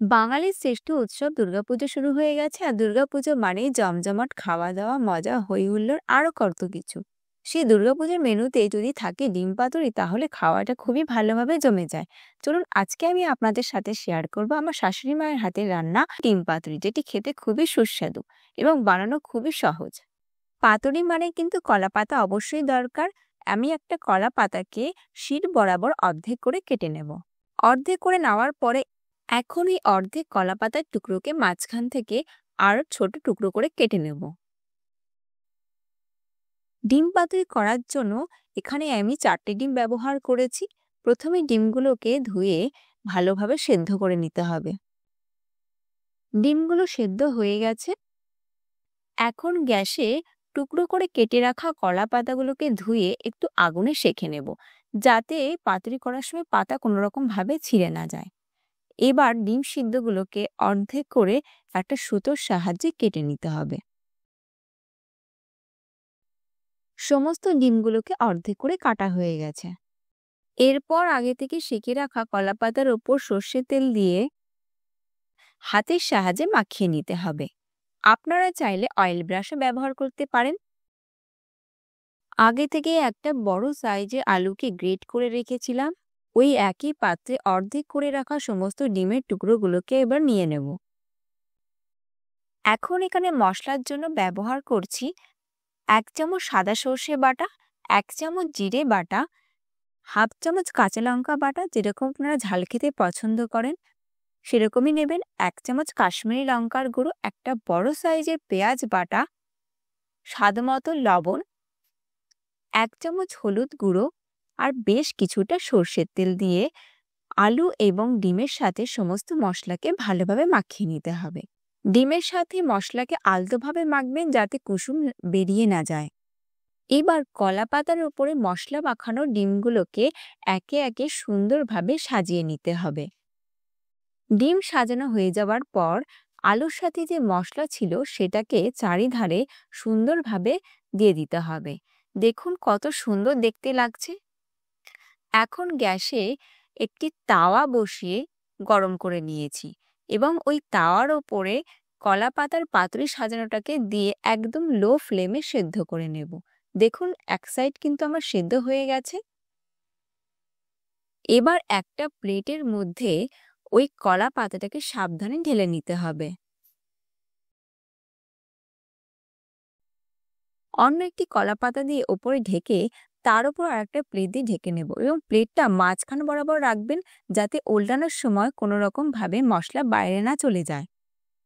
বাঙালির শ্রেষ্ঠ উৎসব দুর্গাপুজো শুরু হয়ে গেছে। আর দুর্গাপুজো মানেই জমজমাট খাওয়া দাওয়া, মজা, হই হুল্লোড় আরো কত কিছু। সেই দুর্গাপুজোর মেনুতে যদি থাকে ডিম পাতুরি, তাহলে খাওয়াটা খুবই ভালোভাবে জমে যায়। চলুন আজকে আমি আপনাদের সাথে শেয়ার করব আমার শাশুড়ি মায়ের হাতে রান্না ডিম পাতুরি, যেটি খেতে খুবই সুস্বাদু এবং বানানো খুবই সহজ। পাতুরি মানে কিন্তু কলা পাতা অবশ্যই দরকার। আমি একটা কলা পাতাকে শির বরাবর অর্ধেক করে কেটে নেব। অর্ধেক করে নেওয়ার পরে এখন এই অর্ধেক কলা পাতার টুকরোকে মাঝখান থেকে আরো ছোট টুকরো করে কেটে নেব। ডিম পাতুরি করার জন্য এখানে আমি 4টে ডিম ব্যবহার করেছি। প্রথমে ডিমগুলোকে ধুয়ে ভালোভাবে সেদ্ধ করে নিতে হবে। ডিমগুলো সেদ্ধ হয়ে গেছে। এখন গ্যাসে টুকরো করে কেটে রাখা কলা পাতাগুলোকে ধুয়ে একটু আগুনে সেঁকে নেব, যাতে পাতুরি করার সময় পাতা কোনো রকম ভাবে ছিঁড়ে না যায়। এবার ডিম সিদ্ধগুলোকে অর্ধেক করে একটা সুতোর সাহায্যে কেটে নিতে হবে। সমস্ত ডিমগুলোকে অর্ধেক করে কাটা হয়ে গেছে। এরপর আগে থেকে সেঁকে রাখা কলাপাতার ওপর সর্ষের তেল দিয়ে হাতের সাহায্যে মাখিয়ে নিতে হবে। আপনারা চাইলে অয়েল ব্রাশও ব্যবহার করতে পারেন। আগে থেকে একটা বড় সাইজের আলুকে গ্রেট করে রেখেছিলাম। ওই একই পাত্রে অর্ধেক করে রাখা সমস্ত ডিমের টুকরোগুলোকে এবার নিয়ে নেব। এখন এখানে মশলার জন্য ব্যবহার করছি 1 চামচ সাদা সর্ষে বাটা, 1 চামচ জিরে বাটা, হাফ চামচ কাঁচা লঙ্কা বাটা, যেরকম আপনারা ঝাল খেতে পছন্দ করেন সেরকমই নেবেন, 1 চামচ কাশ্মীরি লঙ্কার গুঁড়ো, একটা বড় সাইজের পেঁয়াজ বাটা, স্বাদমতো লবণ, 1 চামচ হলুদ গুঁড়ো আর বেশ কিছুটা সর্ষের তেল দিয়ে আলু এবং ডিমের সাথে সমস্ত মশলাকে ভালোভাবে মাখিয়ে নিতে হবে। ডিমের সাথে মশলাকে আলতোভাবে মাখবেন, যাতে কুসুম বেরিয়ে না যায়। এবার কলা পাতার উপরে মশলা মাখানো ডিমগুলোকে একে একে সুন্দরভাবে সাজিয়ে নিতে হবে। ডিম সাজানো হয়ে যাওয়ার পর আলুর সাথে যে মশলা ছিল সেটাকে চারিধারে সুন্দরভাবে দিয়ে দিতে হবে। দেখুন কত সুন্দর দেখতে লাগছে। এখন গ্যাসে একটি তাওয়া বসিয়ে গরম করে নিয়েছি এবং ওই তাওয়ার ওপরে কলা পাতার পাতুরি সাজানোটাকে দিয়ে একদম লো ফ্লেমে সেদ্ধ করে নেব। দেখুন এক সাইড কিন্তু আমার সেদ্ধ হয়ে গেছে। এবার একটা প্লেটের মধ্যে ওই কলা পাতাটাকে সাবধানে ঢেলে নিতে হবে। অন্য একটি কলা পাতা দিয়ে ওপরে ঢেকে তার উপর আরেকটা প্লেট দিয়ে ঢেকে নেব এবং প্লেটটা মাঝখান বরাবর রাখবেন, যাতে উল্টানোর সময় কোনো রকম ভাবে মশলা বাইরে না চলে যায়।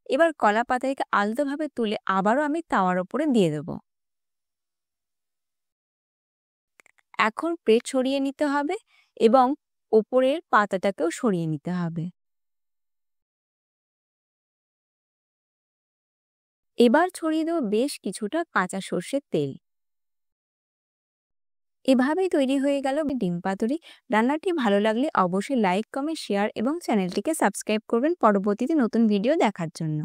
এবার কলা পাতাটাকে আলতোভাবে তুলে আবারও আমি তাওয়ার উপরে দিয়ে দেব। এখন প্লেট সরিয়ে নিতে হবে এবং ওপরের পাতাটাকেও সরিয়ে নিতে হবে। এবার ছড়িয়ে দেব বেশ কিছুটা কাঁচা সর্ষের তেল। এভাবেই তৈরি হয়ে গেল ডিম পাতুরি। রান্নাটি ভালো লাগলে অবশ্যই লাইক, কমেন্ট, শেয়ার এবং চ্যানেলটিকে সাবস্ক্রাইব করবেন পরবর্তীতে নতুন ভিডিও দেখার জন্য।